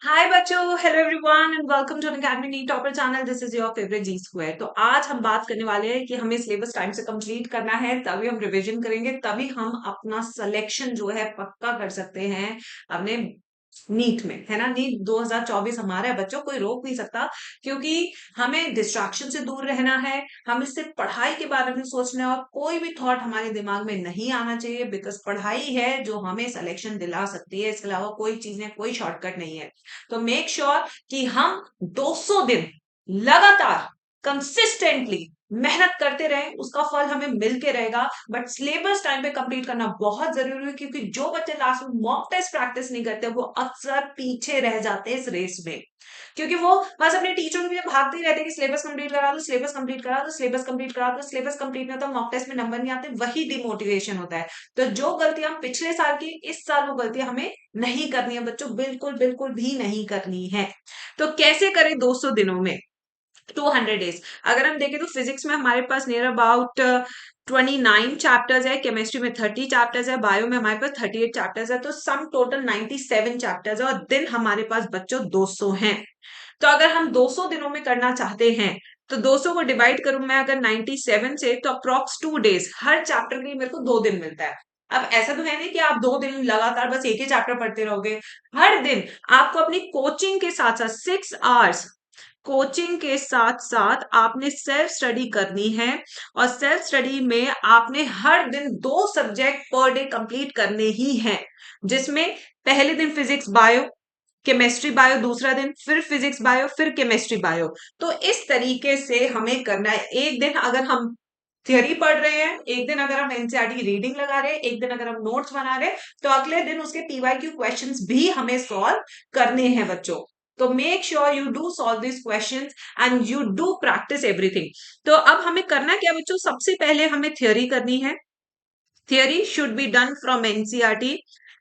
हाय बच्चों, hello everyone and welcome to academy NEET topper channel. This is your favourite G square. तो आज हम बात करने वाले हैं कि हमें सिलेबस टाइम से कंप्लीट करना है, तभी हम रिवीजन करेंगे, तभी हम अपना सिलेक्शन जो है पक्का कर सकते हैं अपने नीट में, है ना। नीट 2024 हमारा है बच्चों, कोई रोक नहीं सकता, क्योंकि हमें डिस्ट्रैक्शन से दूर रहना है। हमें सिर्फ पढ़ाई के बारे में सोचना है और कोई भी थॉट हमारे दिमाग में नहीं आना चाहिए, बिकॉज पढ़ाई है जो हमें सिलेक्शन दिला सकती है। इसके अलावा कोई चीज है, कोई शॉर्टकट नहीं है। तो मेक श्योर कि हम 200 दिन लगातार कंसिस्टेंटली मेहनत करते रहें, उसका फल हमें मिल के रहेगा। बट सिलेबस टाइम पे कंप्लीट करना बहुत जरूरी है, क्योंकि जो बच्चे लास्ट में मॉक टेस्ट प्रैक्टिस नहीं करते वो अक्सर पीछे रह जाते हैं इस रेस में, क्योंकि वो बस अपने टीचर के पीछे भागते ही रहते हैं कि सिलेबस कंप्लीट करा दो, सिलेबस कंप्लीट करा दो, सिलेबस कंप्लीट करा दो। सिलेबस कंप्लीट नहीं होता, मॉक टेस्ट में नंबर नहीं आते, वही डिमोटिवेशन होता है। तो जो गलतियां पिछले साल की, इस साल वो गलतियां हमें नहीं करनी है बच्चों, बिल्कुल बिल्कुल भी नहीं करनी है। तो कैसे करें 200 दिनों में 200 डेज? अगर हम देखें तो फिजिक्स में हमारे पास नियर अबाउट 29 चैप्टर्स है, केमिस्ट्री में 30 चैप्टर्स है, बायो में हमारे पास 38 चैप्टर्स है, तो सम टोटल 97 चैप्टर्स है और दिन हमारे पास बच्चों 200 हैं। तो अगर हम 200 दिनों में करना चाहते हैं तो 200 को डिवाइड करूं मैं अगर 97 से, तो अप्रोक्स 2 डेज, हर चैप्टर के लिए मेरे को 2 दिन मिलता है। अब ऐसा तो है नहीं कि आप 2 दिन लगातार बस एक ही चैप्टर पढ़ते रहोगे। हर दिन आपको अपनी कोचिंग के साथ साथ 6 आवर्स कोचिंग के साथ साथ आपने सेल्फ स्टडी करनी है। और सेल्फ स्टडी में आपने हर दिन 2 सब्जेक्ट पर डे कंप्लीट करने ही हैं, जिसमें पहले दिन फिजिक्स बायो, केमिस्ट्री बायो, दूसरा दिन फिर फिजिक्स बायो, फिर केमिस्ट्री बायो। तो इस तरीके से हमें करना है। एक दिन अगर हम थ्योरी पढ़ रहे हैं, एक दिन अगर हम एनसीईआरटी की रीडिंग लगा रहे हैं, एक दिन अगर हम नोट्स बना रहे हैं, तो अगले दिन उसके पीवाईक्यू क्वेश्चंस भी हमें सॉल्व करने हैं बच्चों। तो make sure you do solve this questions and you do practice everything. तो अब हमें करना क्या बच्चों, सबसे पहले हमें थ्योरी करनी है। Theory should be done from NCERT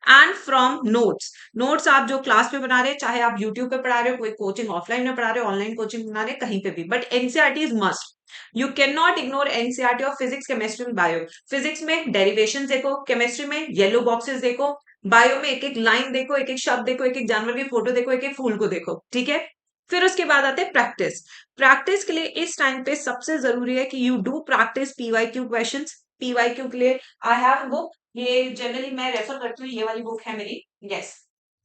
and from notes. Notes आप जो क्लास में बना रहे हैं, चाहे आप यूट्यूब पे पढ़ा रहे हो, कोई कोचिंग ऑफलाइन में पढ़ा रहे हो, ऑनलाइन कोचिंग बना रहे हैं, कहीं पे भी, but NCERT is must. You can not ignore NCERT of physics, chemistry, bio. Physics में डेरिवेशन देखो, केमिस्ट्री में येलो बॉक्सेस देखो, बायो में एक एक लाइन देखो, एक एक शब्द देखो, एक एक जानवर की फोटो देखो, एक एक फूल को देखो, ठीक है। फिर उसके बाद आते हैं प्रैक्टिस। प्रैक्टिस के लिए इस टाइम पे सबसे जरूरी है कि you do practice PYQ questions. PYQ के लिए आई हैव बुक, ये जनरली मैं रेफर करती हूँ, ये वाली बुक है मेरी। यस,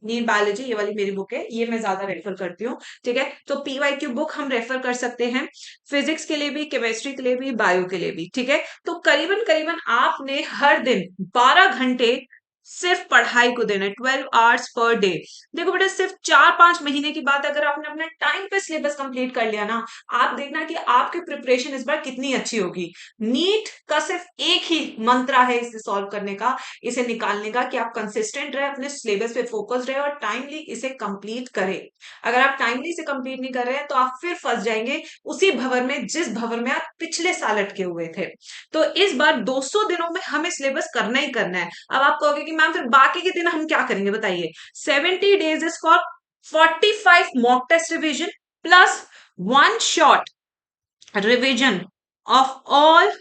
नीट बायोलॉजी, ये वाली मेरी बुक है, ये मैं ज्यादा रेफर करती हूँ, ठीक है। तो पीवाईक्यू बुक हम रेफर कर सकते हैं, फिजिक्स के लिए भी, केमिस्ट्री के लिए भी, बायो के लिए भी, ठीक है। तो करीबन करीबन आपने हर दिन 12 घंटे सिर्फ पढ़ाई को देना है, 12 आवर्स पर डे। देखो बेटा, सिर्फ 4-5 महीने की बात, अगर आपने अपना टाइम पे सिलेबस कंप्लीट कर लिया ना, आप देखना कि आपकी प्रिपरेशन इस बार कितनी अच्छी होगी। नीट का सिर्फ एक ही मंत्र है इसे सॉल्व करने का, इसे निकालने का, कि आप कंसिस्टेंट रहे, अपने सिलेबस पे फोकस रहे और टाइमली इसे कंप्लीट करें। अगर आप टाइमली इसे कंप्लीट नहीं कर रहे हैं तो आप फिर फंस जाएंगे उसी भंवर में जिस भंवर में आप पिछले साल अटके हुए थे। तो इस बार 200 दिनों में हमें सिलेबस करना ही करना है। अब आप कहोगे कि मैम फिर बाकी के दिन हम क्या करेंगे, बताइए। 70 days is for 45 mock test revision plus 1 shot revision of all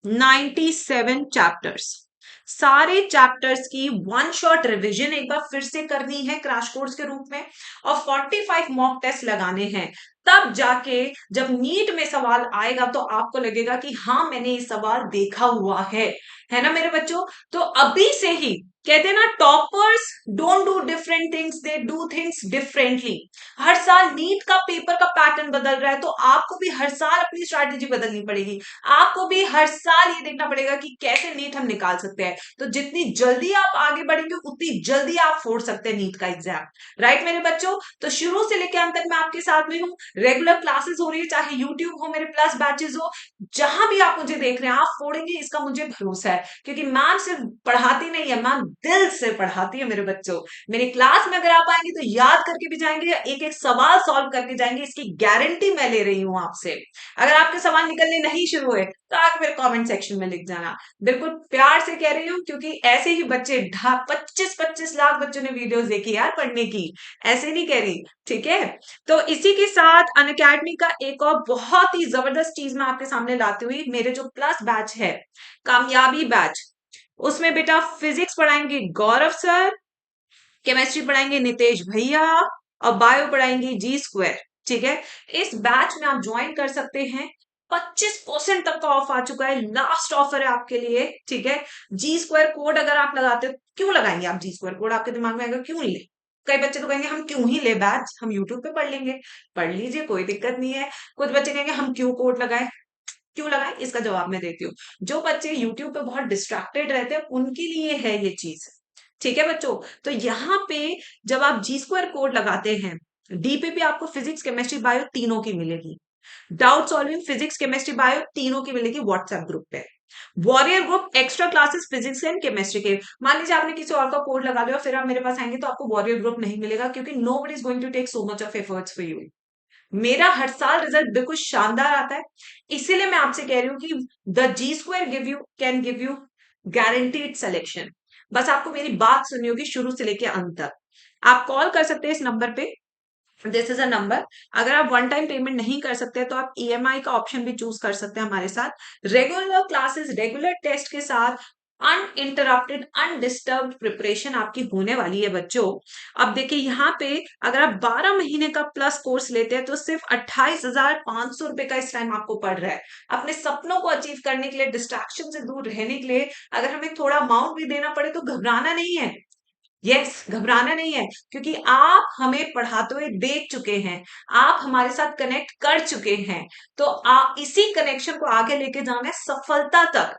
97 chapters. सारे चैप्टर्स की 1 शॉट रिवीजन एक बार फिर से करनी है क्रैश कोर्स के रूप में, और 45 मॉक टेस्ट लगाने हैं। तब जाके जब नीट में सवाल आएगा तो आपको लगेगा कि हाँ, मैंने ये सवाल देखा हुआ है ना मेरे बच्चों। तो अभी से ही कहते हैं ना, toppers don't do different things, they do things differently. हर साल नीट का पेपर का पैटर्न बदल रहा है, तो आपको भी हर साल अपनी स्ट्रैटेजी बदलनी पड़ेगी। आपको भी हर साल ये देखना पड़ेगा कि कैसे नीट हम निकाल सकते हैं। तो जितनी जल्दी आप आगे बढ़ेंगे उतनी जल्दी आप फोड़ सकते हैं नीट का एग्जाम। राइट मेरे बच्चों, तो शुरू से लेकर अंत तक मैं आपके साथ में हूँ। रेगुलर क्लासेस हो रही है, चाहे यूट्यूब हो, मेरे प्लस बैचेस हो, जहां भी आप मुझे देख रहे हैं, आप फोड़ेंगे, इसका मुझे भरोसा है। क्योंकि मैम सिर्फ पढ़ाती नहीं है, मैम दिल से पढ़ाती है मेरे बच्चों। मेरी क्लास में अगर आप आएंगे तो याद करके भी जाएंगे, एक एक सवाल सॉल्व करके जाएंगे, इसकी गारंटी मैं ले रही हूं आपसे। अगर आपके सवाल निकलने नहीं शुरू हुए तो आके मेरे कमेंट सेक्शन में लिख जाना। बिल्कुल प्यार से कह रही हूँ, क्योंकि ऐसे ही बच्चे 25-25 लाख बच्चों ने वीडियोस देखी यार पढ़ने की, ऐसे नहीं कह रही, ठीक है। तो इसी के साथ अनअकैडमी का एक और बहुत ही जबरदस्त चीज मैं आपके सामने लाती हुई, मेरे जो प्लस बैच है, कामयाबी बैच, उसमें बेटा फिजिक्स पढ़ाएंगे गौरव सर, केमिस्ट्री पढ़ाएंगे नितेश भैया, और बायो पढ़ाएंगी जी स्क्वायर। ठीक है, इस बैच में आप ज्वाइन कर सकते हैं। 25% तक का ऑफ आ चुका है, लास्ट ऑफर है आपके लिए। ठीक है, जी स्क्वायर कोड अगर आप लगाते हो, क्यों लगाएंगे आप जी स्क्वायर कोड, आपके दिमाग में आएगा क्यों ले। कई बच्चे तो कहेंगे हम क्यों ही ले बैच, हम यूट्यूब पे पढ़ लेंगे। पढ़ लीजिए, कोई दिक्कत नहीं है। कुछ बच्चे कहेंगे हम क्यों कोड लगाए, क्यों लगाए, इसका जवाब मैं देती हूँ। जो बच्चे यूट्यूब पे बहुत डिस्ट्रैक्टेड रहते हैं उनके लिए है ये चीज। ठीक है बच्चों, तो यहाँ पे जब आप जी स्क्वायर कोड लगाते हैं, डीपीपी आपको फिजिक्स केमिस्ट्री बायो तीनों की मिलेगी। Doubt solving physics chemistry bio तीनों की मिलेगी व्हाट्सएप ग्रुप पे। Warrior group extra classes physics and chemistry के। मान लीजिए आपने किसी और का कोड लगा लिया, फिर आप मेरे पास आएंगे तो आपको वॉरियर ग्रुप नहीं मिलेगा, क्योंकि nobody is going to take so much of efforts for you. मेरा हर साल रिजल्ट बिल्कुल शानदार आता है, इसीलिए मैं आपसे कह रही हूँ कि the G square give you guaranteed selection. बस आपको मेरी बात सुननी होगी शुरू से लेकर अंत तक। आप कॉल कर सकते हैं इस नंबर पे, दिस इज अ नंबर। अगर आप वन टाइम पेमेंट नहीं कर सकते तो आप ईएमआई का ऑप्शन भी चूज कर सकते हैं हमारे साथ। रेगुलर क्लासेस, रेगुलर टेस्ट के साथ अनइंटरप्टेड अनडिस्टर्ब प्रिपरेशन आपकी होने वाली है बच्चों। अब देखिए यहाँ पे अगर आप 12 महीने का प्लस कोर्स लेते हैं तो सिर्फ 28,500 रुपए का इस टाइम आपको पड़ रहा है। अपने सपनों को अचीव करने के लिए, डिस्ट्रैक्शन से दूर रहने के लिए अगर हमें थोड़ा अमाउंट भी देना पड़े तो घबराना नहीं है। यस, घबराना नहीं है, क्योंकि आप हमें पढ़ाते हुए देख चुके हैं, आप हमारे साथ कनेक्ट कर चुके हैं। तो आप इसी कनेक्शन को आगे लेके जाना है सफलता तक।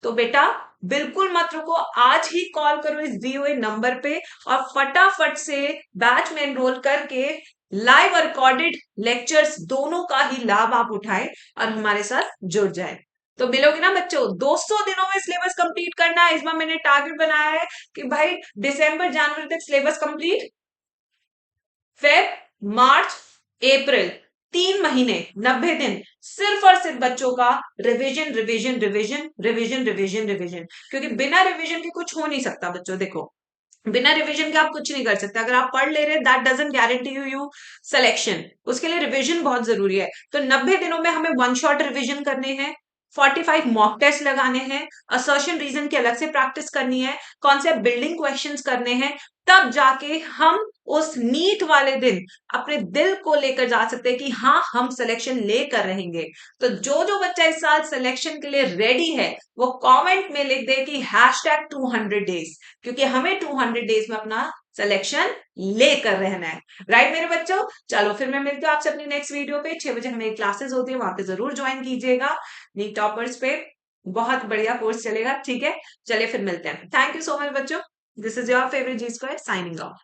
तो बेटा बिल्कुल मत रुको, आज ही कॉल करो इस दिए हुए नंबर पे और फटाफट से बैच में एनरोल करके लाइव और रिकॉर्डेड लेक्चर्स दोनों का ही लाभ आप उठाएं और हमारे साथ जुड़ जाए। तो मिलोगे ना बच्चों, 200 दिनों में सिलेबस कंप्लीट करना है। इस बार मैंने टारगेट बनाया है कि भाई दिसंबर जनवरी तक सिलेबस कंप्लीट, फेब मार्च अप्रैल 3 महीने 90 दिन सिर्फ और सिर्फ बच्चों का revision revision revision revision revision revision. क्योंकि बिना रिवीजन के कुछ हो नहीं सकता बच्चों। देखो, बिना रिवीजन के आप कुछ नहीं कर सकते। अगर आप पढ़ ले रहे हैं that doesn't guarantee you selection, उसके लिए रिवीजन बहुत जरूरी है। तो 90 दिनों में हमें वन शॉट रिवीजन करने हैं, 45 मॉक टेस्ट लगाने हैं, असर्शन रीजन की अलग से प्रैक्टिस करनी है, कॉन्सेप्ट बिल्डिंग क्वेश्चंस करने हैं, तब जाके हम उस नीट वाले दिन अपने दिल को लेकर जा सकते हैं कि हाँ हम सिलेक्शन लेकर रहेंगे। तो जो जो बच्चा इस साल सिलेक्शन के लिए रेडी है वो कमेंट में लिख दे कि #200 days, क्योंकि हमें 200 डेज में अपना सिलेक्शन लेकर रहना है। राइट मेरे बच्चों, चलो फिर मैं मिलती हूँ आपसे अपनी नेक्स्ट वीडियो पे। 6 बजे हमें क्लासेस होती है, वहां पे जरूर ज्वाइन कीजिएगा। नीट टॉपर्स पे बहुत बढ़िया कोर्स चलेगा। ठीक है, चलिए फिर मिलते हैं। थैंक यू सो मच बच्चों, this is your favourite G square signing of.